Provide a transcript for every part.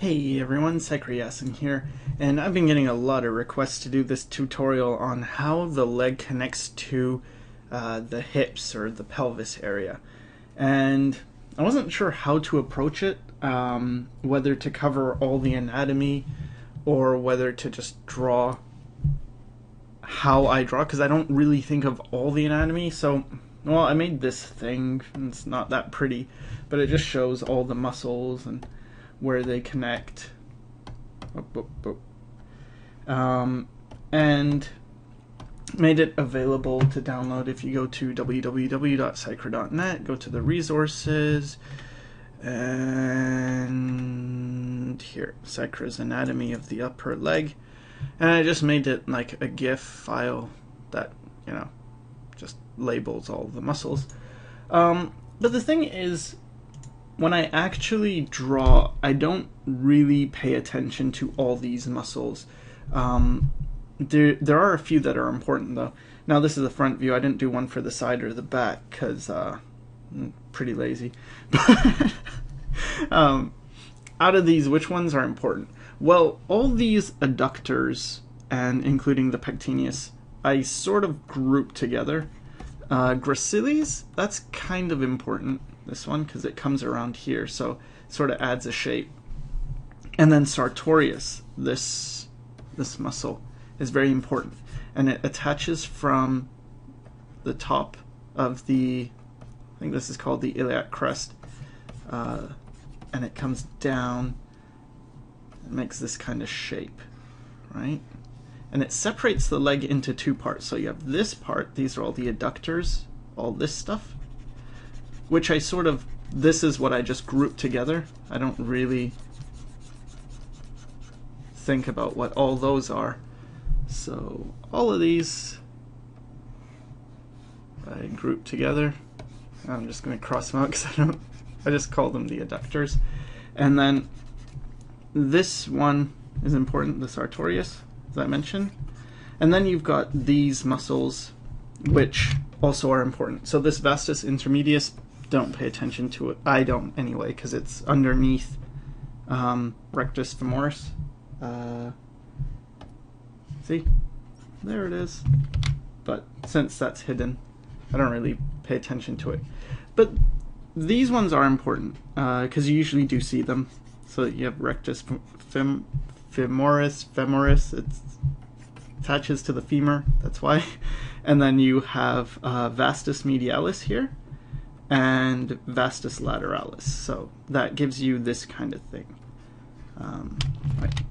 Hey everyone, Sycra here, and I've been getting a lot of requests to do this tutorial on how the leg connects to the hips or the pelvis area. And I wasn't sure how to approach it, whether to cover all the anatomy or whether to just draw how I draw, because I don't really think of all the anatomy. So, well, I made this thing, and it's not that pretty, but it just shows all the muscles and where they connect. And made it available to download if you go to www.sycra.net, go to the resources, and here, Sycra's Anatomy of the Upper Leg. And I just made it like a GIF file that, just labels all the muscles. But the thing is, when I actually draw, I don't really pay attention to all these muscles. There are a few that are important though. Now this is the front view. I didn't do one for the side or the back because I'm pretty lazy. Out of these, which ones are important? Well, all these adductors, and including the pectineus, I sort of group together. Gracilis, that's kind of important, this one, because it comes around here, so it sort of adds a shape. And then sartorius, this muscle, is very important, and it attaches from the top of the, I think this is called the iliac crest, and it comes down and makes this kind of shape, right? And it separates the leg into two parts. So you have this part, these are all the adductors, all this stuff, which I sort of, this is what I just group together. I don't really think about what all those are. So all of these I group together. I'm just going to cross them out because I just call them the adductors. And then this one is important, the sartorius, as I mentioned. And then you've got these muscles, which also are important. So this vastus intermedius, don't pay attention to it. I don't anyway, because it's underneath rectus femoris. See? There it is. But since that's hidden, I don't really pay attention to it. But these ones are important, because you usually do see them. So you have rectus femoris, it attaches to the femur, that's why. And then you have vastus medialis here, and vastus lateralis. So that gives you this kind of thing. Right.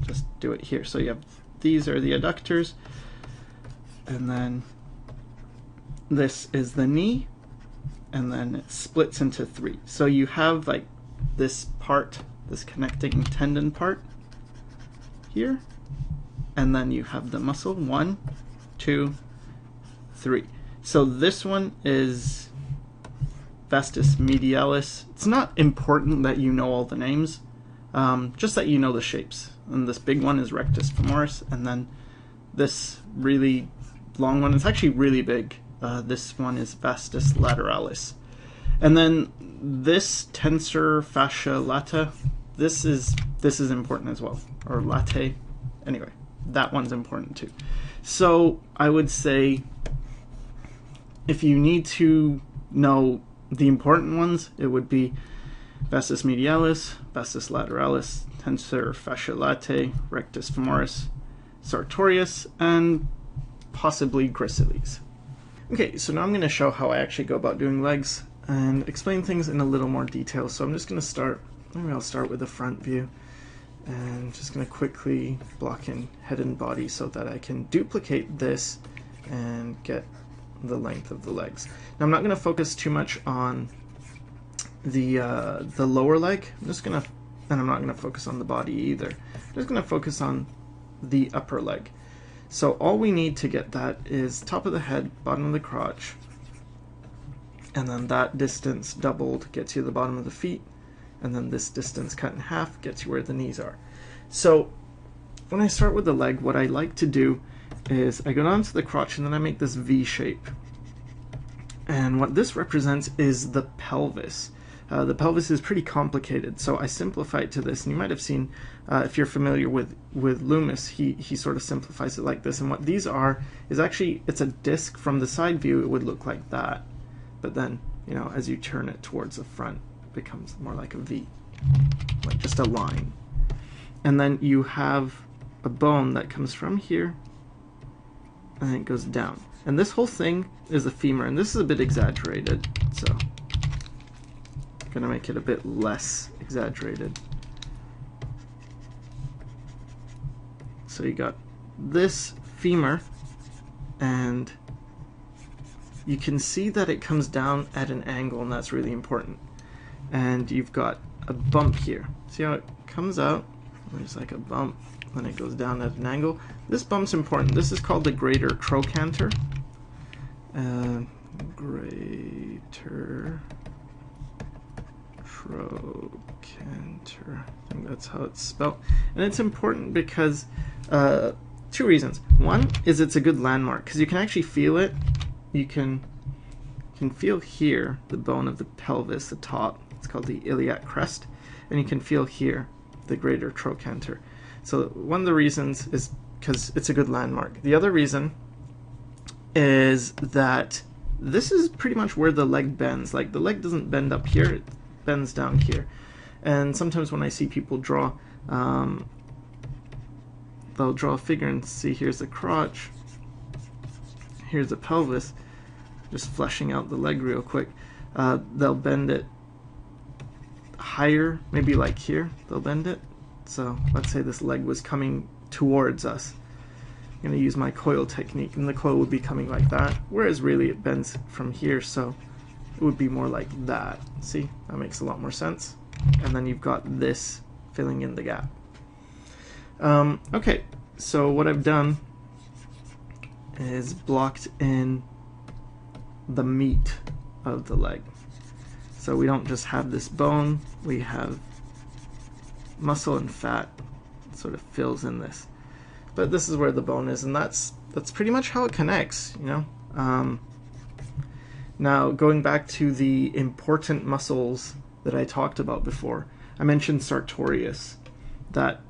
Just do it here. So you have, these are the adductors, and then this is the knee, and then it splits into three. So you have like this part, this connecting tendon part here, and then you have the muscle, 1, 2, 3. So this one is vastus medialis. It's not important that you know all the names, just that you know the shapes. And this big one is rectus femoris, and then this really long one, it's actually really big. This one is vastus lateralis. And then this tensor fascia lata, this is important as well, or latae. Anyway, that one's important too. So I would say if you need to know the important ones, it would be vastus medialis, vastus lateralis, tensor fascia latae, rectus femoris, sartorius, and possibly gracilis. Okay, so now I'm going to show how I actually go about doing legs and explain things in a little more detail. So I'm just going to start, maybe I'll start with the front view, and just going to quickly block in head and body so that I can duplicate this and get the length of the legs. Now I'm not going to focus too much on the lower leg. I'm just going to, and I'm not going to focus on the body either. I'm just going to focus on the upper leg. So all we need to get that is top of the head, bottom of the crotch, and then that distance doubled gets you the bottom of the feet, and then this distance cut in half gets you where the knees are. So when I start with the leg, what I like to do is I go down to the crotch and then I make this V shape. And what this represents is the pelvis. The pelvis is pretty complicated, so I simplify it to this. And you might have seen, if you're familiar with Loomis, he sort of simplifies it like this. And what these are is actually, it's a disc. From the side view, it would look like that. But then, you know, as you turn it towards the front, it becomes more like a V, like just a line. And then you have a bone that comes from here, and it goes down. And this whole thing is a femur, and this is a bit exaggerated, so I'm gonna make it a bit less exaggerated. So you got this femur, and you can see that it comes down at an angle, and that's really important. And you've got a bump here. See how it comes out? There's like a bump, then it goes down at an angle. This bump's important. This is called the greater trochanter. Greater trochanter. I think that's how it's spelled. And it's important because two reasons. One is it's a good landmark because you can actually feel it. You can feel here the bone of the pelvis, the top. It's called the iliac crest, and you can feel here the greater trochanter. So one of the reasons is because it's a good landmark. The other reason is that this is pretty much where the leg bends. Like the leg doesn't bend up here, it bends down here. And sometimes when I see people draw, they'll draw a figure and see here's the crotch, here's the pelvis, just fleshing out the leg real quick. They'll bend it higher, maybe like here, they'll bend it. So let's say this leg was coming towards us. I'm going to use my coil technique, and the coil would be coming like that, whereas really it bends from here, so it would be more like that. See, that makes a lot more sense. And then you've got this filling in the gap. Okay, so what I've done is blocked in the meat of the leg. So we don't just have this bone, we have muscle and fat sort of fills in this. But this is where the bone is, and that's pretty much how it connects, you know. Now, going back to the important muscles that I talked about before, I mentioned sartorius, that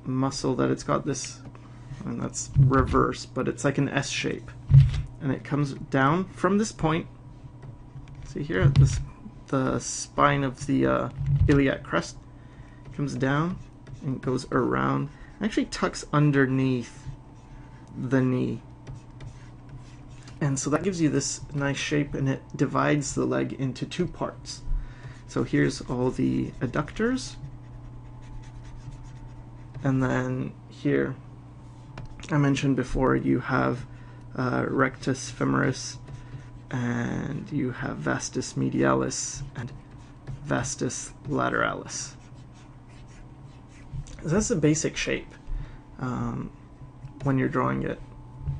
muscle that it's got this, and that's reverse, but it's like an S shape, and it comes down from this point. See here, the spine of the iliac crest comes down and goes around. Actually tucks underneath the knee, and so that gives you this nice shape, and it divides the leg into two parts. So here's all the adductors, and then here I mentioned before you have rectus femoris, and you have vastus medialis and vastus lateralis. So that's the basic shape when you're drawing it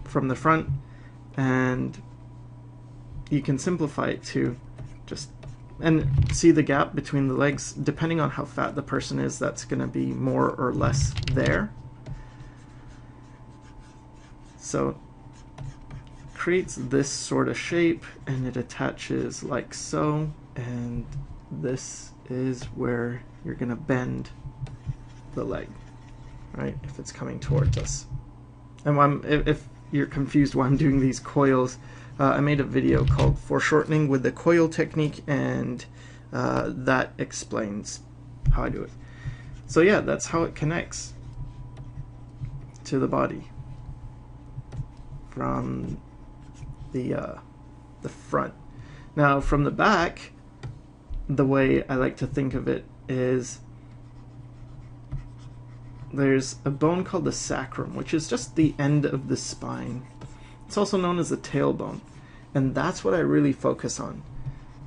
from the front, and you can simplify it to just, and see the gap between the legs. Depending on how fat the person is, that's going to be more or less there. So creates this sort of shape, and it attaches like so, and this is where you're going to bend the leg, right, if it's coming towards us. And if you're confused why I'm doing these coils, I made a video called Foreshortening with the Coil Technique, and that explains how I do it. So yeah, that's how it connects to the body from the front. Now from the back, the way I like to think of it is there's a bone called the sacrum, which is just the end of the spine. It's also known as the tailbone, and that's what I really focus on.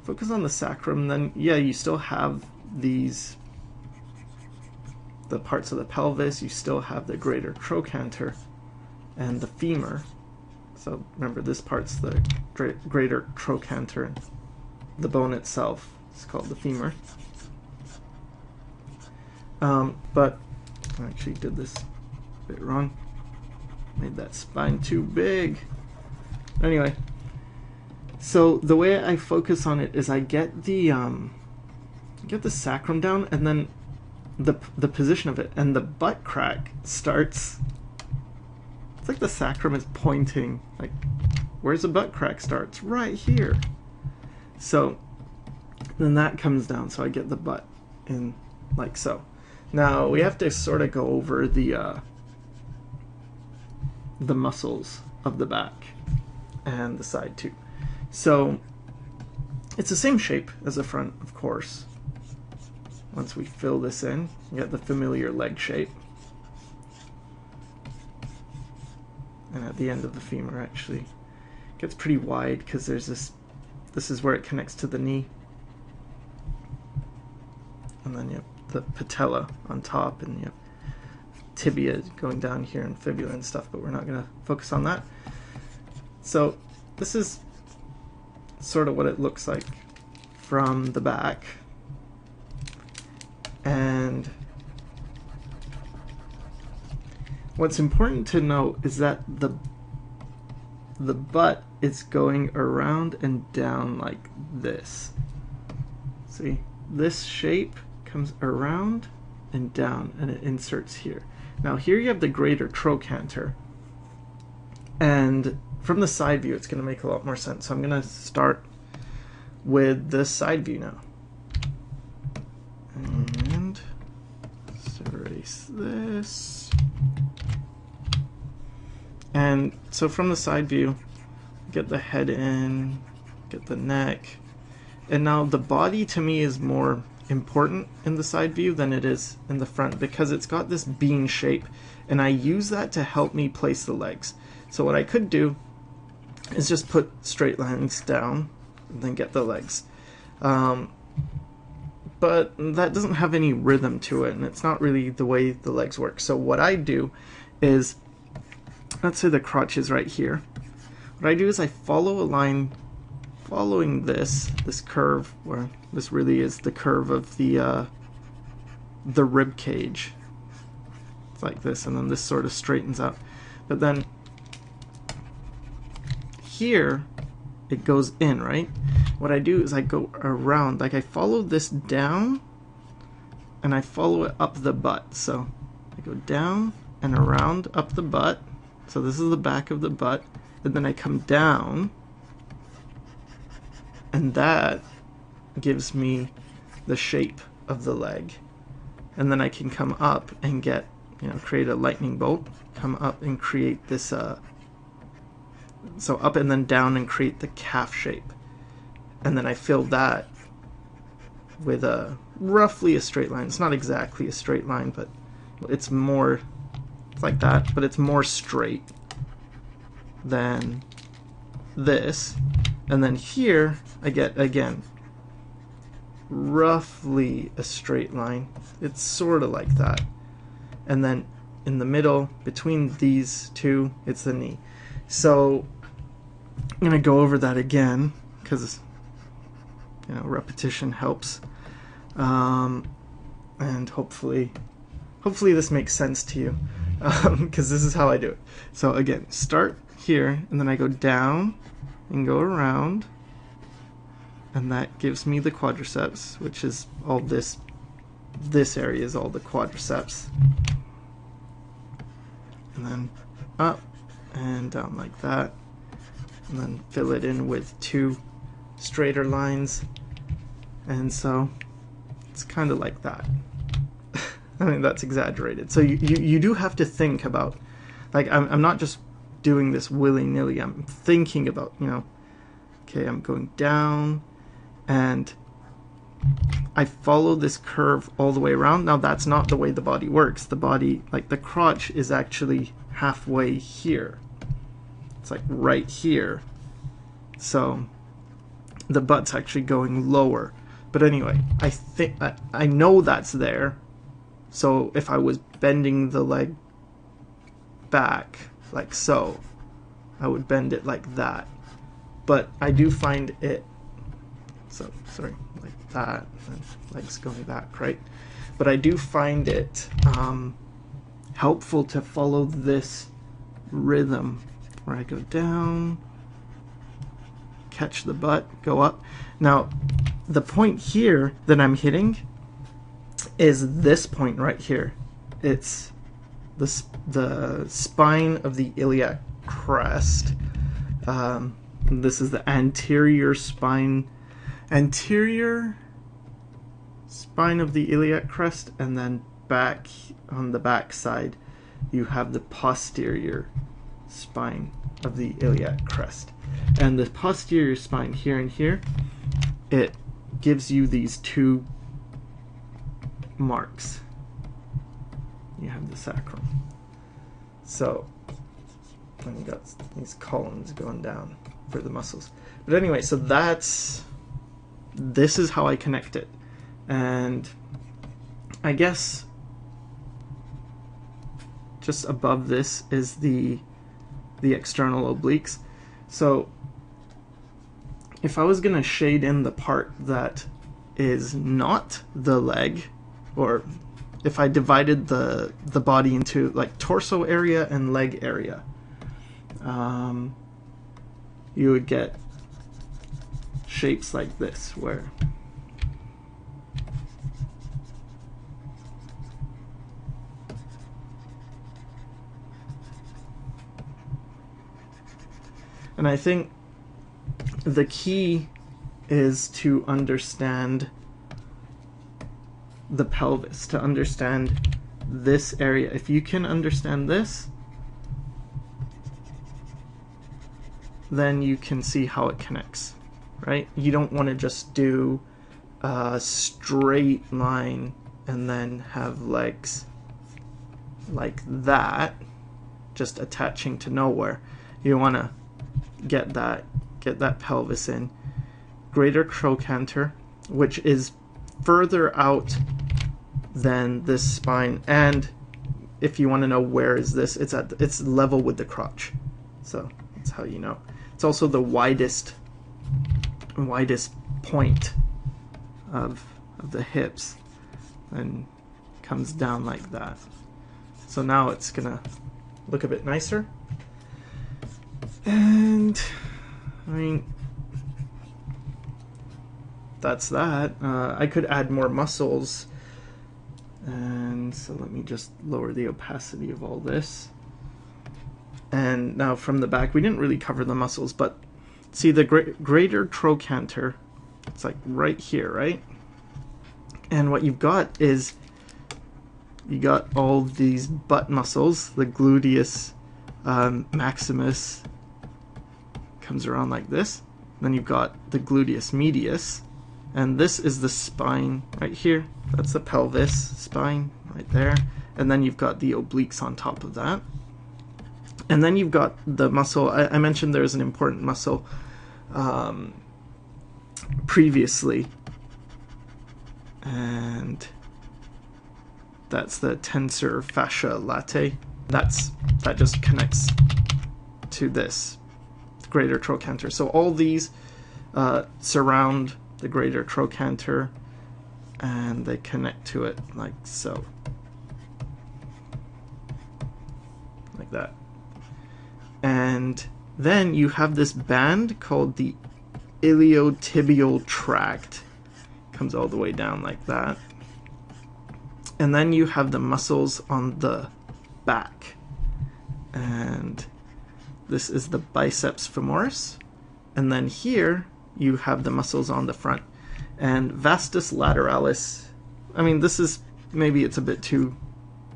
Focus on the sacrum, then yeah, you still have the parts of the pelvis, you still have the greater trochanter and the femur. So remember, this part's the greater trochanter, and the bone itself is called the femur. But I actually did this a bit wrong. Made that spine too big. Anyway, So the way I focus on it is I get the sacrum down, and then the position of it, and the butt crack starts. It's like the sacrum is pointing, like, where's the butt crack starts? Right here. So then that comes down, so I get the butt in like so. Now we have to sort of go over the muscles of the back and the side too. So it's the same shape as the front, of course. Once we fill this in, you get the familiar leg shape. And at the end of the femur, actually gets pretty wide because there's this is where it connects to the knee. And then you have the patella on top, and you have tibia going down here and fibula and stuff, but we're not going to focus on that. So this is sort of what it looks like from the back. And what's important to note is that the butt is going around and down like this. See, this shape comes around and down, and it inserts here. Now here you have the greater trochanter, and from the side view it's going to make a lot more sense. So I'm going to start with the side view now. And erase this. And so from the side view, get the head in, get the neck, and now the body to me is more important in the side view than it is in the front, because it's got this bean shape, and I use that to help me place the legs. So what I could do is just put straight lines down and then get the legs. But that doesn't have any rhythm to it, and it's not really the way the legs work. So what I do is, let's say the crotch is right here. What I do is I follow a line following this curve, where this really is the curve of the rib cage. It's like this, and then this sort of straightens out. But then here it goes in, right? What I do is I go around, like I follow this down and I follow it up the butt. So I go down and around up the butt. So this is the back of the butt, and then I come down, and that gives me the shape of the leg. And then I can come up and get, create a lightning bolt, come up and create this, so up and then down and create the calf shape. And then I fill that with roughly a straight line. It's not exactly a straight line, but it's more, it's like that, but it's more straight than this. And then here I get, again, roughly a straight line. It's sort of like that. And then in the middle, between these two, it's the knee. So I'm going to go over that again, because repetition helps, and hopefully this makes sense to you, because this is how I do it. So again, start here, and then I go down and go around, and that gives me the quadriceps, which is all this area is all the quadriceps, and then up and down like that, and then fill it in with two straighter lines. And so it's kind of like that. I mean, that's exaggerated. So you do have to think about, like, I'm not just doing this willy-nilly. I'm thinking about, okay, I'm going down, and I follow this curve all the way around. Now, that's not the way the body works. The body, like the crotch, is actually halfway here. It's like right here. So the butt's actually going lower. But anyway, I know that's there. So if I was bending the leg back like so, I would bend it like that. But I do find it, so sorry, like that, and legs going back, right? But I do find it helpful to follow this rhythm where I go down, catch the butt, go up. Now, the point here that I'm hitting is this point right here. It's the spine of the iliac crest. This is the anterior spine of the iliac crest, and then back on the back side you have the posterior spine of the iliac crest. And the posterior spine here and here, it gives you these two marks. You have the sacrum. So, and you got these columns going down for the muscles. But anyway, so this is how I connect it. And I guess just above this is the external obliques. So if I was gonna shade in the part that is not the leg, or if I divided the body into like torso area and leg area, you would get shapes like this, where and I think the key is to understand the pelvis, to understand this area. If you can understand this, then you can see how it connects, right? You don't want to just do a straight line and then have legs like that, just attaching to nowhere. You want to get that pelvis in. Greater trochanter, which is further out than this spine, and if you want to know where is this, it's level with the crotch. So that's how you know. It's also the widest point of the hips, and comes down like that. So now it's gonna look a bit nicer. And I mean, that's that. I could add more muscles, and so let me just lower the opacity of all this. And now from the back, we didn't really cover the muscles, but see the greater trochanter, it's like right here, right? And what you've got is you got all these butt muscles. The gluteus maximus comes around like this. Then you've got the gluteus medius, and this is the spine right here. That's the pelvis spine right there. And then you've got the obliques on top of that. And then you've got the muscle. I mentioned there's an important muscle previously, and that's the tensor fascia latae. That just connects to this greater trochanter. So all these surround the greater trochanter, and they connect to it like so, like that. And then you have this band called the iliotibial tract. Comes all the way down like that. And then you have the muscles on the back. And this is the biceps femoris. And then here you have the muscles on the front. And vastus lateralis, I mean, this is, maybe it's a bit too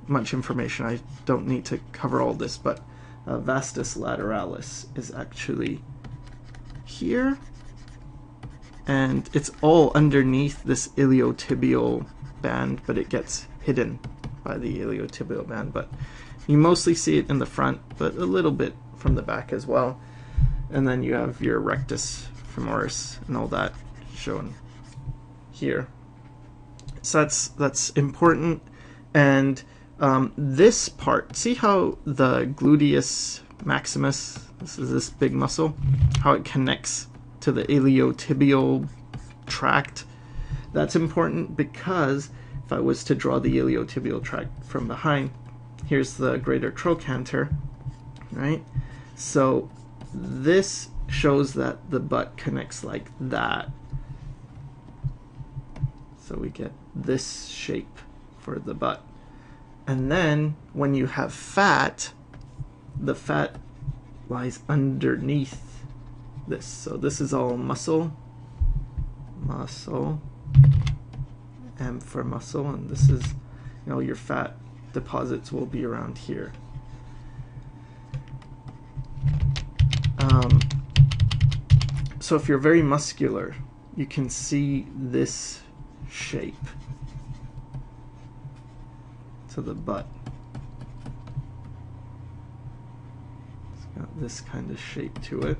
much information. I don't need to cover all this, but vastus lateralis is actually here, and it's all underneath this iliotibial band, but it gets hidden by the iliotibial band. But you mostly see it in the front, but a little bit from the back as well. And then you have your rectus femoris and all that shown here. So that's important. And this part, see how the gluteus maximus, this is this big muscle, how it connects to the iliotibial tract? That's important because if I was to draw the iliotibial tract from behind, here's the greater trochanter, right? So this shows that the butt connects like that. So we get this shape for the butt. And then when you have fat, the fat lies underneath this. So this is all muscle, M for muscle, and this is, you know, your fat deposits will be around here. So if you're very muscular, you can see this shape to the butt. It's got this kind of shape to it.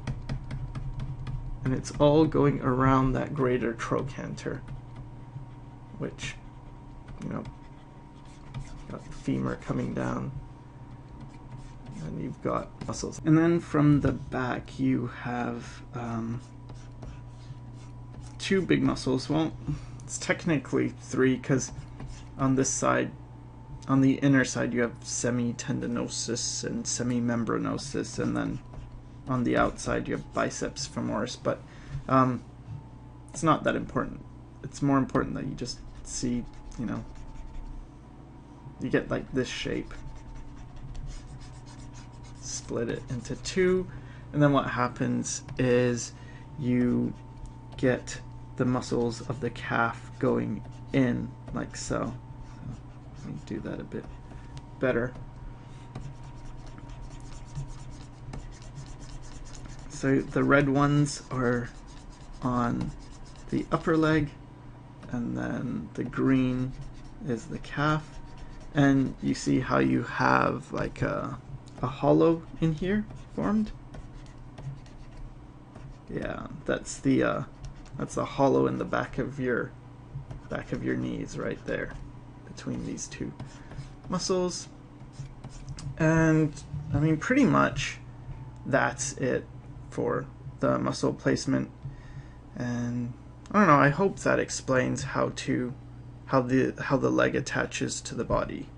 And it's all going around that greater trochanter, which, you know, got the femur coming down, and you've got muscles. And then from the back you have two big muscles. Well, it's technically three, because on this side, on the inner side, you have semitendinosus and semimembranosus, and then on the outside you have biceps femoris, but it's not that important. It's more important that you just see, you know, you get like this shape. Split it into two, and then what happens is you get the muscles of the calf going in like so. Let me do that a bit better. So the red ones are on the upper leg, and then the green is the calf. And you see how you have like a hollow in here formed? Yeah, that's the hollow in the back of your knees right there, between these two muscles. And I mean, pretty much that's it for the muscle placement. And I don't know, I hope that explains how the leg attaches to the body.